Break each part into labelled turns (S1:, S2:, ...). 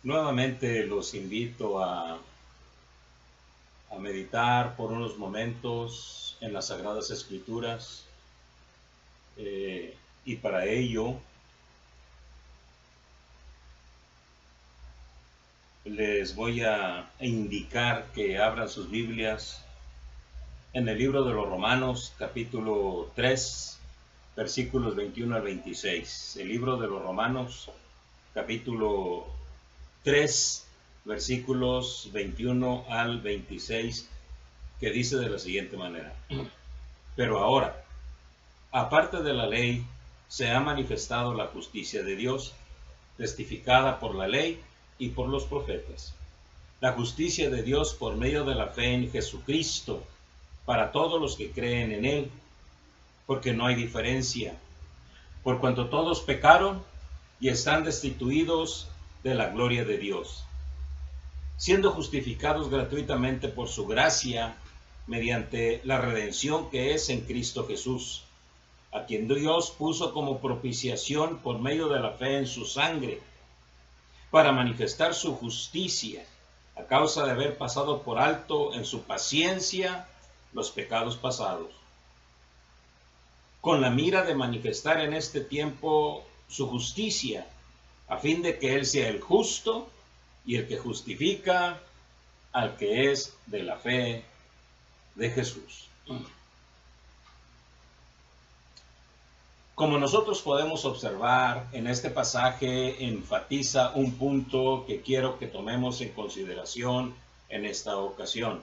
S1: Nuevamente los invito a meditar por unos momentos en las Sagradas Escrituras, y para ello les voy a indicar que abran sus Biblias en el libro de los Romanos, capítulo 3, versículos 21 al 26. El libro de los Romanos, capítulo 3, versículos 21 al 26, que dice de la siguiente manera: Pero ahora, aparte de la ley, se ha manifestado la justicia de Dios, testificada por la ley y por los profetas. La justicia de Dios por medio de la fe en Jesucristo, para todos los que creen en Él, porque no hay diferencia, por cuanto todos pecaron y están destituidos de la gloria de Dios, siendo justificados gratuitamente por su gracia, mediante la redención que es en Cristo Jesús, a quien Dios puso como propiciación por medio de la fe en su sangre, para manifestar su justicia, a causa de haber pasado por alto en su paciencia los pecados pasados, con la mira de manifestar en este tiempo su justicia, a fin de que Él sea el justo y el que justifica al que es de la fe de Jesús. Como nosotros podemos observar, en este pasaje enfatiza un punto que quiero que tomemos en consideración en esta ocasión.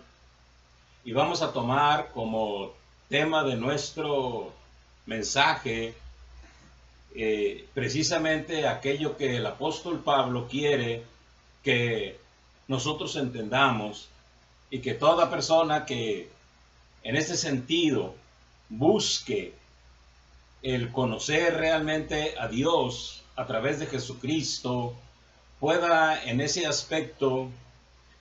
S1: Y vamos a tomar como tema de nuestro mensaje precisamente aquello que el apóstol Pablo quiere que nosotros entendamos, y que toda persona que en este sentido busque el conocer realmente a Dios a través de Jesucristo, pueda en ese aspecto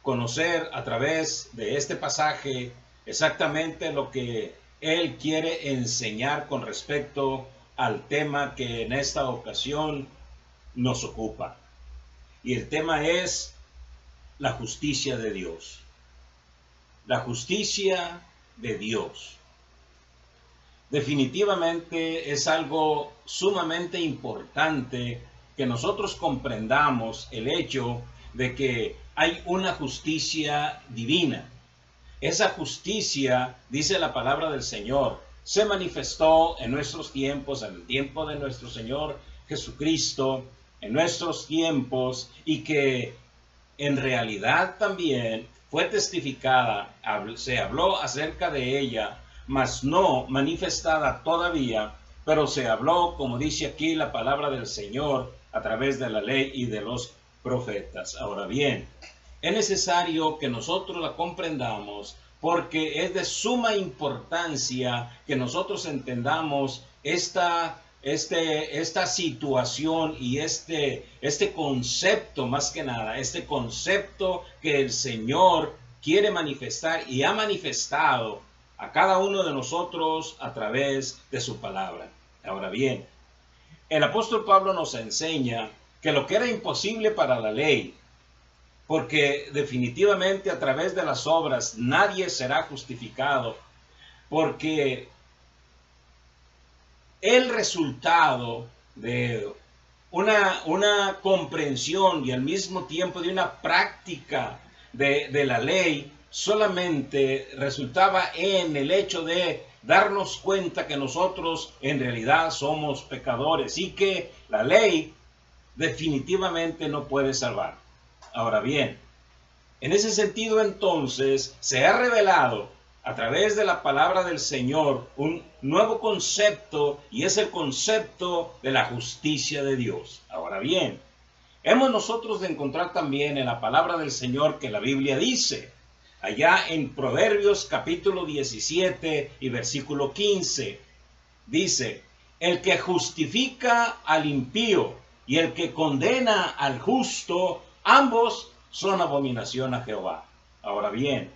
S1: conocer a través de este pasaje exactamente lo que Él quiere enseñar con respecto al tema que en esta ocasión nos ocupa. Y el tema es la justicia de Dios. La justicia de Dios. Definitivamente es algo sumamente importante que nosotros comprendamos el hecho de que hay una justicia divina. Esa justicia, dice la palabra del Señor, se manifestó en nuestros tiempos, en el tiempo de nuestro Señor Jesucristo, en nuestros tiempos, y que en realidad también fue testificada, se habló acerca de ella, mas no manifestada todavía, pero se habló, como dice aquí la palabra del Señor, a través de la ley y de los profetas. Ahora bien, es necesario que nosotros la comprendamos, porque es de suma importancia que nosotros entendamos esta situación y este concepto, más que nada, este concepto que el Señor quiere manifestar y ha manifestado a cada uno de nosotros a través de su palabra. Ahora bien, el apóstol Pablo nos enseña que lo que era imposible para la ley, porque definitivamente a través de las obras nadie será justificado, porque el resultado de una comprensión y al mismo tiempo de una práctica de la ley solamente resultaba en el hecho de darnos cuenta que nosotros en realidad somos pecadores y que la ley definitivamente no puede salvar. Ahora bien, en ese sentido entonces se ha revelado a través de la palabra del Señor un nuevo concepto, y es el concepto de la justicia de Dios. Ahora bien, hemos nosotros de encontrar también en la palabra del Señor que la Biblia dice, allá en Proverbios capítulo 17 y versículo 15, dice: el que justifica al impío y el que condena al justo, ambos son abominación a Jehová. Ahora bien,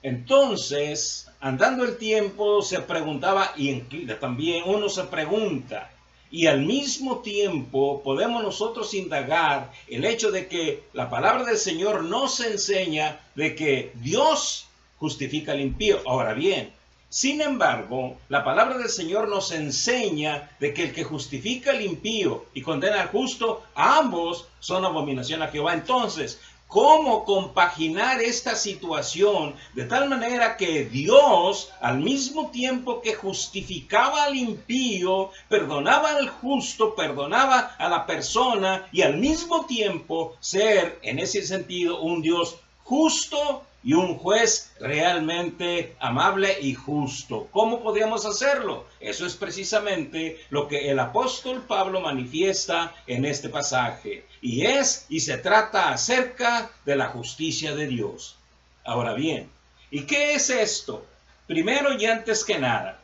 S1: entonces, andando el tiempo, se preguntaba, y también uno se pregunta, Y al mismo tiempo podemos nosotros indagar el hecho de que la palabra del Señor nos enseña de que Dios justifica al impío. Ahora bien, sin embargo, la palabra del Señor nos enseña de que el que justifica al impío y condena al justo, ambos son abominación a Jehová. Entonces, ¿cómo compaginar esta situación de tal manera que Dios, al mismo tiempo que justificaba al impío, perdonaba al justo, perdonaba a la persona y al mismo tiempo ser, en ese sentido, un Dios justo y un juez realmente amable y justo? ¿Cómo podíamos hacerlo? Eso es precisamente lo que el apóstol Pablo manifiesta en este pasaje. Y se trata acerca de la justicia de Dios. Ahora bien, ¿y qué es esto? Primero y antes que nada,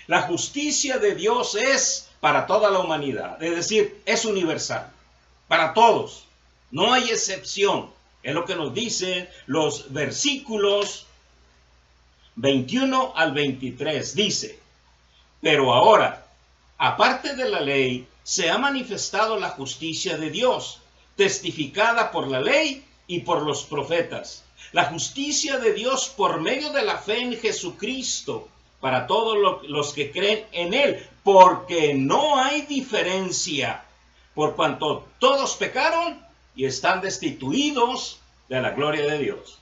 S1: la justicia de Dios es para toda la humanidad, es decir, es universal, para todos, no hay excepción. Es lo que nos dicen los versículos 21 al 23. Dice: pero ahora, aparte de la ley, se ha manifestado la justicia de Dios, testificada por la ley y por los profetas. La justicia de Dios por medio de la fe en Jesucristo, para todos los que creen en Él, porque no hay diferencia, por cuanto todos pecaron y están destituidos de la gloria de Dios.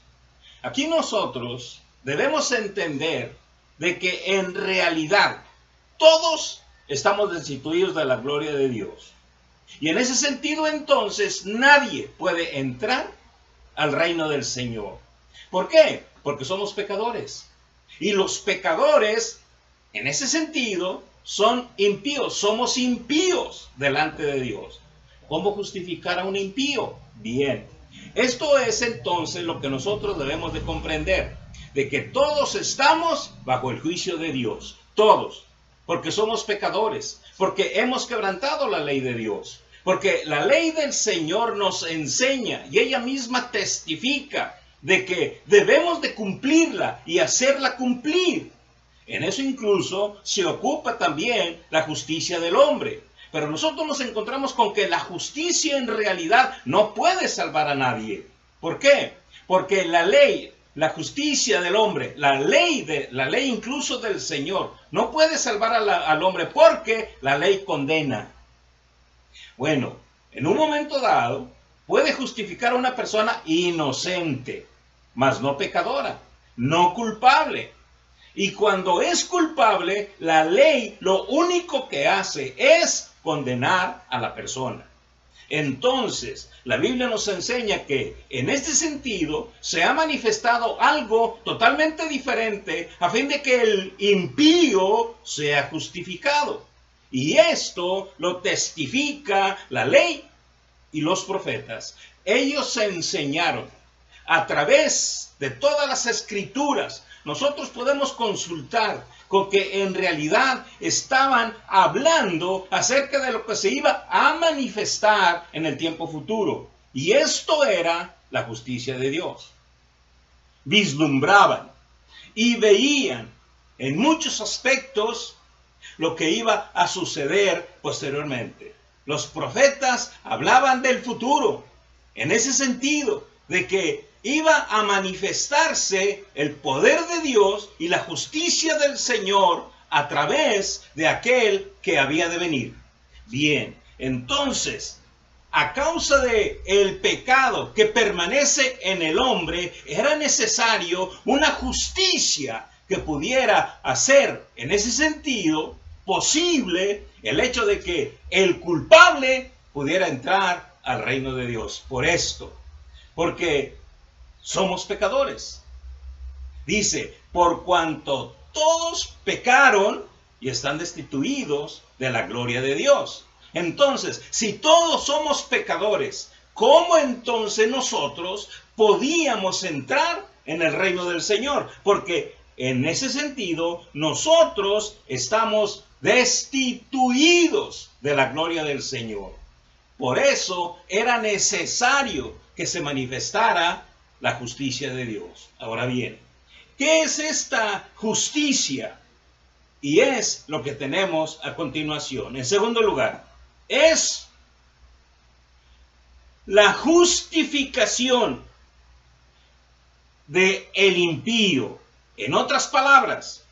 S1: Aquí nosotros debemos entender de que en realidad todos estamos destituidos de la gloria de Dios. Y en ese sentido entonces nadie puede entrar al reino del Señor. ¿Por qué? Porque somos pecadores. Y los pecadores, en ese sentido, son impíos. Somos impíos delante de Dios. ¿Cómo justificar a un impío? Bien, esto es entonces lo que nosotros debemos de comprender, de que todos estamos bajo el juicio de Dios, todos, porque somos pecadores, porque hemos quebrantado la ley de Dios, porque la ley del Señor nos enseña y ella misma testifica de que debemos de cumplirla y hacerla cumplir. En eso incluso se ocupa también la justicia del hombre. Pero nosotros nos encontramos con que la justicia en realidad no puede salvar a nadie. ¿Por qué? Porque la ley, la justicia del hombre, la ley incluso del Señor, no puede salvar al hombre porque la ley condena. Bueno, en un momento dado puede justificar a una persona inocente, mas no pecadora, no culpable. Y cuando es culpable, la ley lo único que hace es condenar a la persona. Entonces, la Biblia nos enseña que en este sentido se ha manifestado algo totalmente diferente a fin de que el impío sea justificado. Y esto lo testifica la ley y los profetas. Ellos se enseñaron a través de todas las escrituras. Nosotros podemos consultar con que en realidad estaban hablando acerca de lo que se iba a manifestar en el tiempo futuro. Y esto era la justicia de Dios. Vislumbraban y veían en muchos aspectos lo que iba a suceder posteriormente. Los profetas hablaban del futuro, en ese sentido, de que iba a manifestarse el poder de Dios y la justicia del Señor a través de aquel que había de venir. Bien, entonces, a causa de el pecado que permanece en el hombre, era necesario una justicia que pudiera hacer, en ese sentido, posible el hecho de que el culpable pudiera entrar al reino de Dios. Por esto, porque somos pecadores. Dice, por cuanto todos pecaron y están destituidos de la gloria de Dios. Entonces, si todos somos pecadores, ¿cómo entonces nosotros podíamos entrar en el reino del Señor? Porque en ese sentido, nosotros estamos destituidos de la gloria del Señor. Por eso era necesario que se manifestara la justicia de Dios. Ahora bien, ¿qué es esta justicia Y es lo que tenemos a continuación. En segundo lugar, es la justificación del impío. En otras palabras,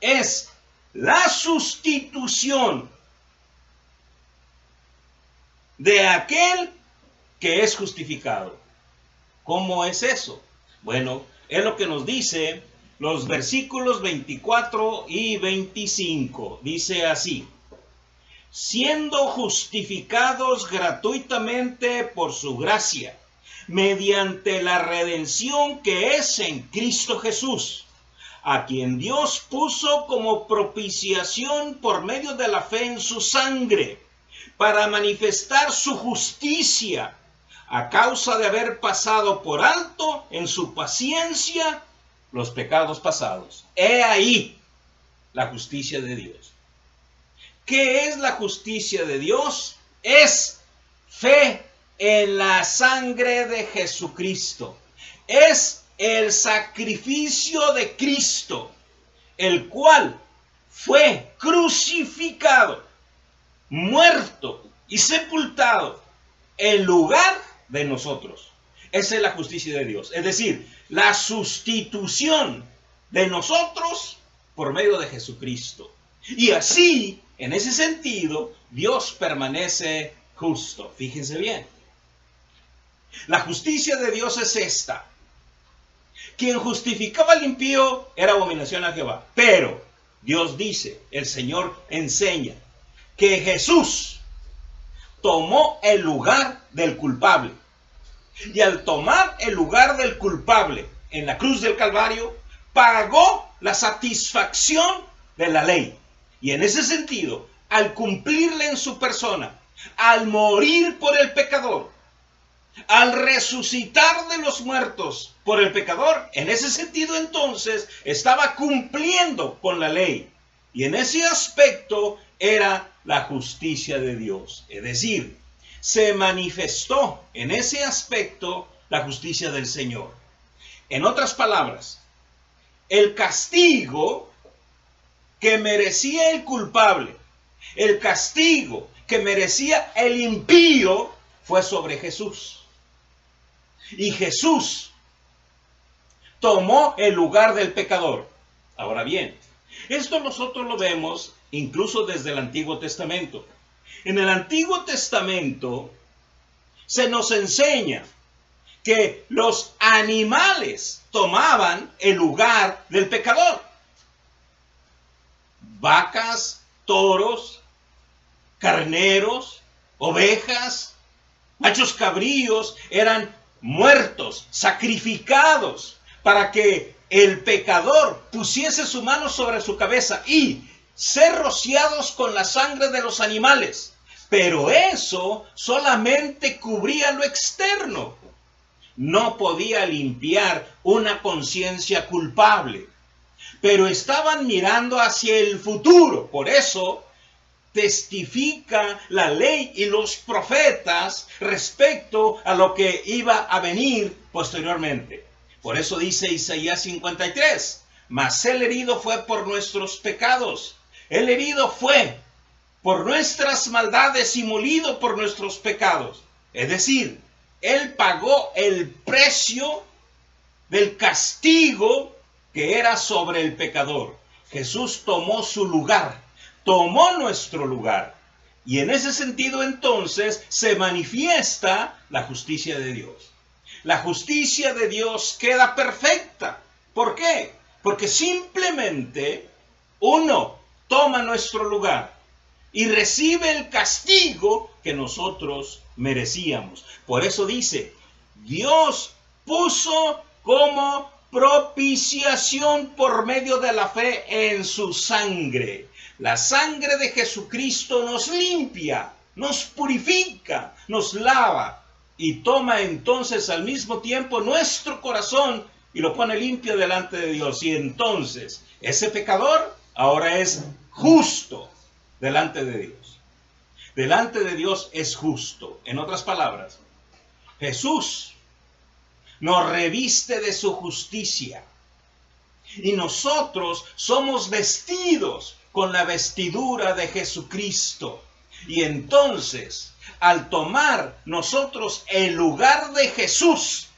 S1: es la sustitución de aquel que es justificado. ¿Cómo es eso? Bueno, es lo que nos dice los versículos 24 y 25. Dice así: siendo justificados gratuitamente por su gracia, mediante la redención que es en Cristo Jesús, a quien Dios puso como propiciación por medio de la fe en su sangre, para manifestar su justicia, a causa de haber pasado por alto en su paciencia los pecados pasados. He ahí la justicia de Dios. ¿Qué es la justicia de Dios? Es fe en la sangre de Jesucristo. Es el sacrificio de Cristo, el cual fue crucificado, muerto y sepultado en lugar de nosotros. Esa es la justicia de Dios. Es decir, la sustitución de nosotros por medio de Jesucristo. Y así, en ese sentido, Dios permanece justo. Fíjense bien. La justicia de Dios es esta: quien justificaba al impío era abominación a Jehová. Pero Dios dice, el Señor enseña, que Jesús tomó el lugar del culpable. Y al tomar el lugar del culpable en la cruz del Calvario, pagó la satisfacción de la ley. Y en ese sentido, al cumplirle en su persona, al morir por el pecador, al resucitar de los muertos por el pecador, en ese sentido entonces estaba cumpliendo con la ley. Y en ese aspecto era la justicia de Dios. Es decir, se manifestó en ese aspecto la justicia del Señor. En otras palabras, el castigo que merecía el culpable, el castigo que merecía el impío, fue sobre Jesús. Y Jesús tomó el lugar del pecador. Ahora bien, esto nosotros lo vemos incluso desde el Antiguo Testamento. En el Antiguo Testamento se nos enseña que los animales tomaban el lugar del pecador. Vacas, toros, carneros, ovejas, machos cabríos eran muertos, sacrificados, para que el pecador pusiese su mano sobre su cabeza y ser rociados con la sangre de los animales. Pero eso solamente cubría lo externo. No podía limpiar una conciencia culpable. Pero estaban mirando hacia el futuro. Por eso testifica la ley y los profetas respecto a lo que iba a venir posteriormente. Por eso dice Isaías 53, mas el herido fue por nuestros pecados, el herido fue por nuestras maldades y molido por nuestros pecados. Es decir, Él pagó el precio del castigo que era sobre el pecador. Jesús tomó su lugar, tomó nuestro lugar. Y en ese sentido entonces se manifiesta la justicia de Dios. La justicia de Dios queda perfecta. ¿Por qué? Porque simplemente uno toma nuestro lugar y recibe el castigo que nosotros merecíamos. Por eso dice, Dios puso como propiciación por medio de la fe en su sangre. La sangre de Jesucristo nos limpia, nos purifica, nos lava y toma entonces al mismo tiempo nuestro corazón y lo pone limpio delante de Dios. Y entonces ese pecador ahora es justo delante de Dios. Delante de Dios es justo. En otras palabras, Jesús nos reviste de su justicia. Y nosotros somos vestidos con la vestidura de Jesucristo. Y entonces, al tomar nosotros el lugar de Jesús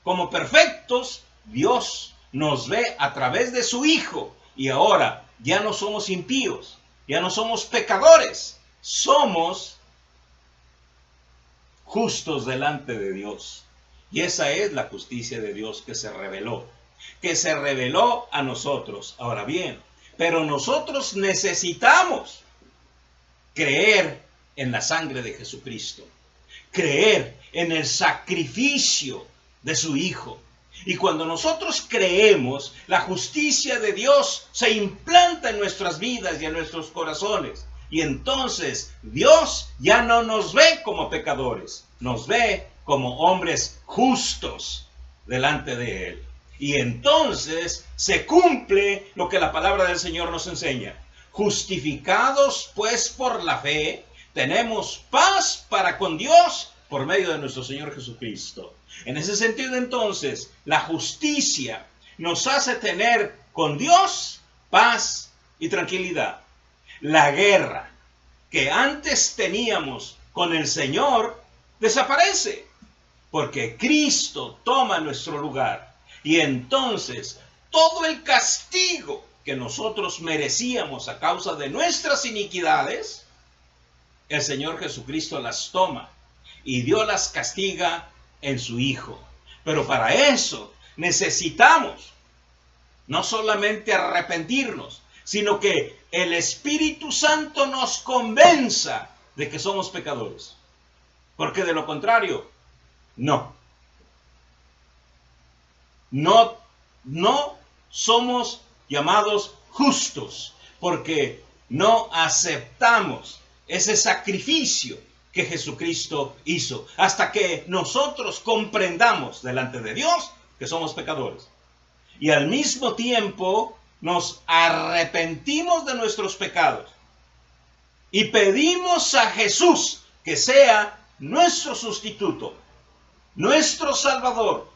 S1: como perfectos, Dios nos ve a través de su Hijo. Y ahora ya no somos impíos, ya no somos pecadores, somos justos delante de Dios. Y esa es la justicia de Dios que se reveló a nosotros. Ahora bien, pero nosotros necesitamos creer en la sangre de Jesucristo, creer en el sacrificio de su Hijo. Y cuando nosotros creemos, la justicia de Dios se implanta en nuestras vidas y en nuestros corazones. Y entonces Dios ya no nos ve como pecadores, nos ve como hombres justos delante de Él. Y entonces se cumple lo que la palabra del Señor nos enseña. Justificados pues por la fe, tenemos paz para con Dios por medio de nuestro Señor Jesucristo. En ese sentido, entonces, la justicia nos hace tener con Dios paz y tranquilidad. La guerra que antes teníamos con el Señor desaparece, porque Cristo toma nuestro lugar. Y entonces, todo el castigo que nosotros merecíamos a causa de nuestras iniquidades, el Señor Jesucristo las toma y Dios las castiga en su Hijo. Pero para eso necesitamos no solamente arrepentirnos, sino que el Espíritu Santo nos convenza de que somos pecadores. Porque de lo contrario, no somos llamados justos, porque no aceptamos ese sacrificio que Jesucristo hizo, hasta que nosotros comprendamos delante de Dios que somos pecadores. Y al mismo tiempo nos arrepentimos de nuestros pecados y pedimos a Jesús que sea nuestro sustituto, nuestro Salvador.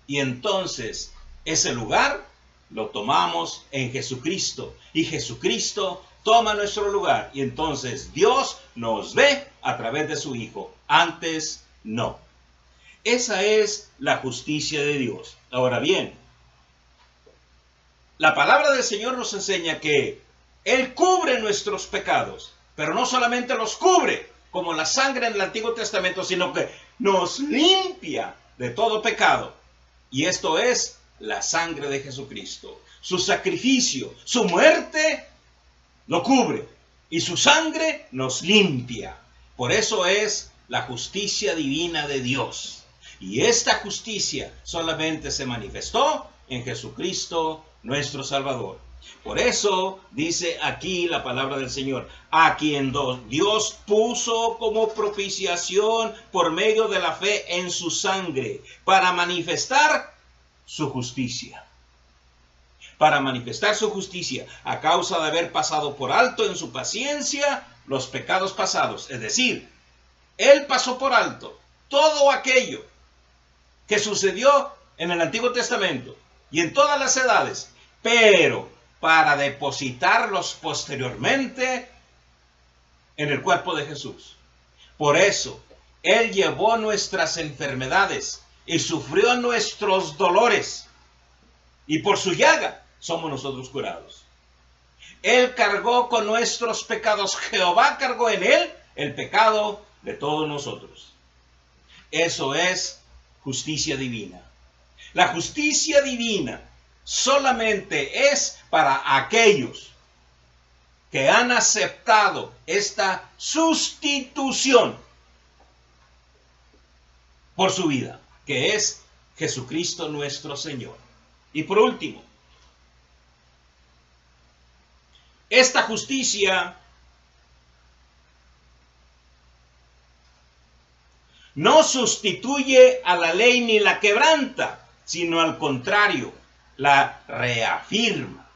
S1: Y entonces ese lugar lo tomamos en Jesucristo, y Jesucristo toma nuestro lugar, y entonces Dios nos ve a través de su Hijo. Antes no. Esa es la justicia de Dios. Ahora bien, la palabra del Señor nos enseña que Él cubre nuestros pecados, pero no solamente los cubre como la sangre en el Antiguo Testamento, sino que nos limpia de todo pecado. Y esto es la sangre de Jesucristo. Su sacrificio, su muerte lo cubre, y su sangre nos limpia. Por eso es la justicia divina de Dios. Y esta justicia solamente se manifestó en Jesucristo, nuestro Salvador. Por eso dice aquí la palabra del Señor: a quien Dios puso como propiciación por medio de la fe en su sangre, para manifestar su justicia. Para manifestar su justicia a causa de haber pasado por alto en su paciencia los pecados pasados. Es decir, Él pasó por alto todo aquello que sucedió en el Antiguo Testamento y en todas las edades, pero para depositarlos posteriormente en el cuerpo de Jesús. Por eso, Él llevó nuestras enfermedades y sufrió nuestros dolores, y por su llaga somos nosotros curados. Él cargó con nuestros pecados. Jehová cargó en Él el pecado de todos nosotros. Eso es justicia divina. La justicia divina solamente es para aquellos que han aceptado esta sustitución por su vida, que es Jesucristo nuestro Señor. Y por último, esta justicia no sustituye a la ley ni la quebranta, sino al contrario, la reafirma.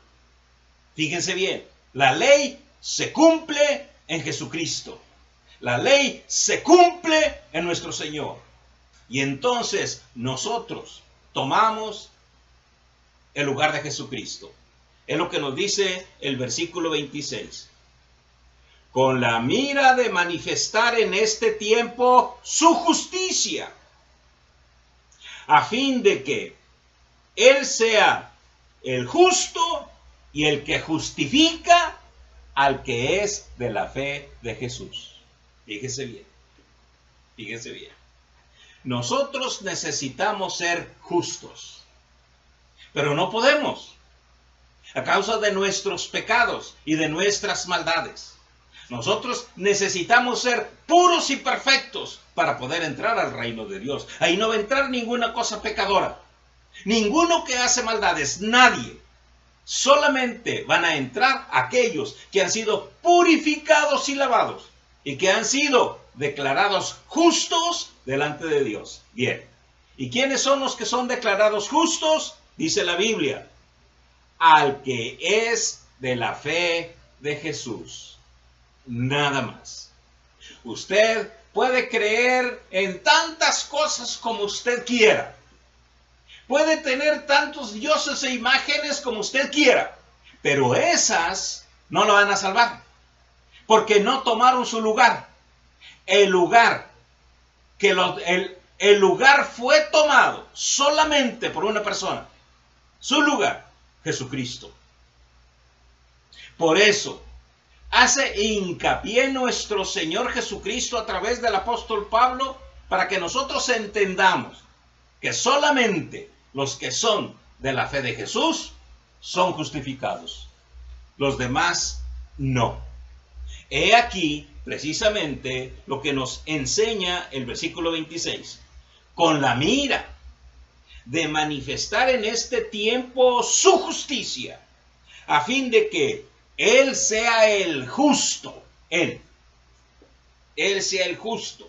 S1: Fíjense bien, la ley se cumple en Jesucristo. La ley se cumple en nuestro Señor. Y entonces nosotros tomamos el lugar de Jesucristo. Es lo que nos dice el versículo 26. Con la mira de manifestar en este tiempo su justicia, a fin de que Él sea el justo y el que justifica al que es de la fe de Jesús. Fíjese bien, fíjese bien. Nosotros necesitamos ser justos, pero no podemos, a causa de nuestros pecados y de nuestras maldades. Nosotros necesitamos ser puros y perfectos para poder entrar al reino de Dios. Ahí no va a entrar ninguna cosa pecadora. Ninguno que hace maldades, nadie. Solamente van a entrar aquellos que han sido purificados y lavados y que han sido declarados justos delante de Dios. Bien. ¿Y quiénes son los que son declarados justos? Dice la Biblia: al que es de la fe de Jesús. Nada más. Usted puede creer en tantas cosas como usted quiera. Puede tener tantos dioses e imágenes como usted quiera, pero esas no lo van a salvar, porque no tomaron su lugar. El lugar fue tomado solamente por una persona. Su lugar, Jesucristo. Por eso hace hincapié nuestro Señor Jesucristo a través del apóstol Pablo, para que nosotros entendamos que solamente los que son de la fe de Jesús son justificados. Los demás no. He aquí precisamente lo que nos enseña el versículo 26. Con la mira de manifestar en este tiempo su justicia, a fin de que Él sea el justo. Él sea el justo.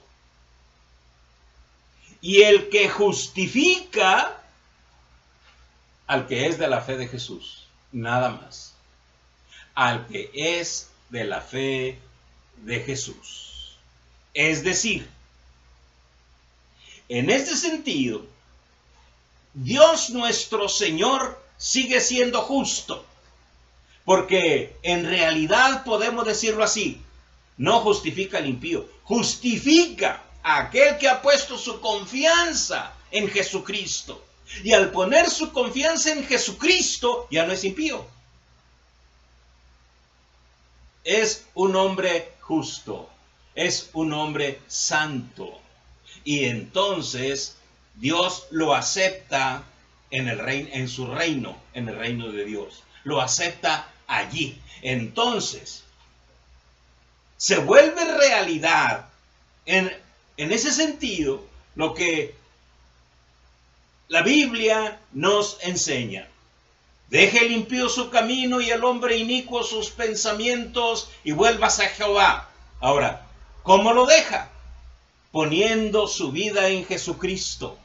S1: Y el que justifica al que es de la fe de Jesús. Nada más. Al que es de la fe de Jesús. Es decir, en este sentido, Dios nuestro Señor sigue siendo justo. Porque en realidad podemos decirlo así: no justifica al impío, justifica a aquel que ha puesto su confianza en Jesucristo. Y al poner su confianza en Jesucristo, ya no es impío. Es un hombre justo, es un hombre santo. Y entonces Dios lo acepta en su reino, en el reino de Dios. Lo acepta allí. Entonces, se vuelve realidad en ese sentido lo que la Biblia nos enseña. Deje el impío su camino y el hombre inicuo sus pensamientos y vuélvase a Jehová. Ahora, ¿cómo lo deja? Poniendo su vida en Jesucristo.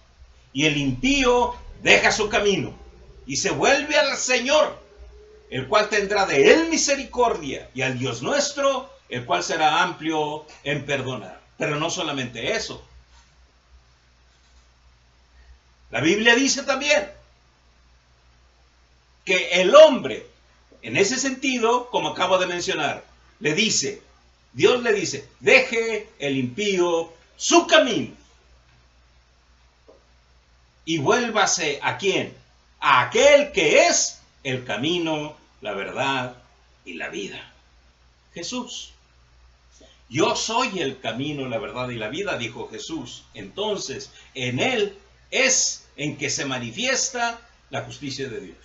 S1: Y el impío deja su camino y se vuelve al Señor, el cual tendrá de él misericordia, y al Dios nuestro, el cual será amplio en perdonar. Pero no solamente eso. La Biblia dice también que el hombre, en ese sentido, como acabo de mencionar, Dios le dice, deje el impío su camino y vuélvase ¿a quién? A aquel que es el camino, la verdad y la vida. Jesús. Yo soy el camino, la verdad y la vida, dijo Jesús. Entonces, en Él es en que se manifiesta la justicia de Dios.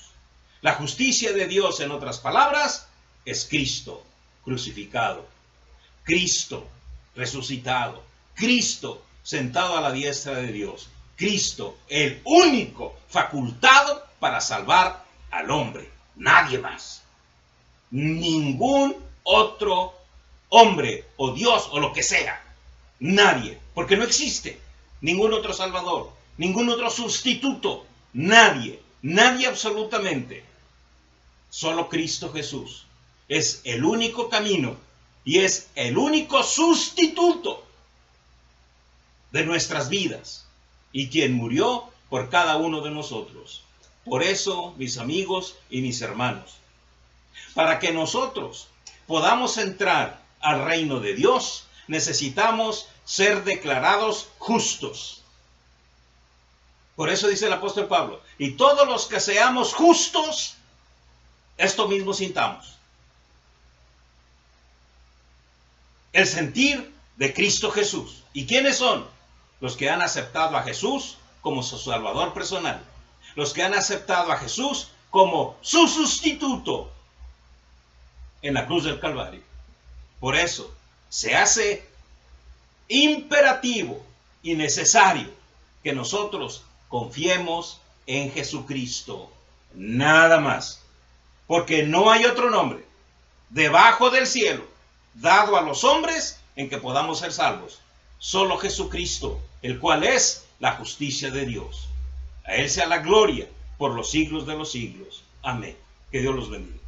S1: La justicia de Dios, en otras palabras, es Cristo crucificado, Cristo resucitado, Cristo sentado a la diestra de Dios, Cristo el único facultado para salvar al hombre, nadie más. Ningún otro hombre o Dios o lo que sea, nadie, porque no existe ningún otro salvador, ningún otro sustituto, nadie absolutamente. Solo Cristo Jesús es el único camino y es el único sustituto de nuestras vidas y quien murió por cada uno de nosotros. Por eso, mis amigos y mis hermanos, para que nosotros podamos entrar al reino de Dios, necesitamos ser declarados justos. Por eso dice el apóstol Pablo, y todos los que seamos justos, esto mismo sintamos. El sentir de Cristo Jesús. ¿Y quiénes son? Los que han aceptado a Jesús como su Salvador personal. Los que han aceptado a Jesús como su sustituto en la cruz del Calvario. Por eso se hace imperativo y necesario que nosotros confiemos en Jesucristo. Nada más. Porque no hay otro nombre debajo del cielo dado a los hombres en que podamos ser salvos. Solo Jesucristo, el cual es la justicia de Dios. A Él sea la gloria por los siglos de los siglos. Amén. Que Dios los bendiga.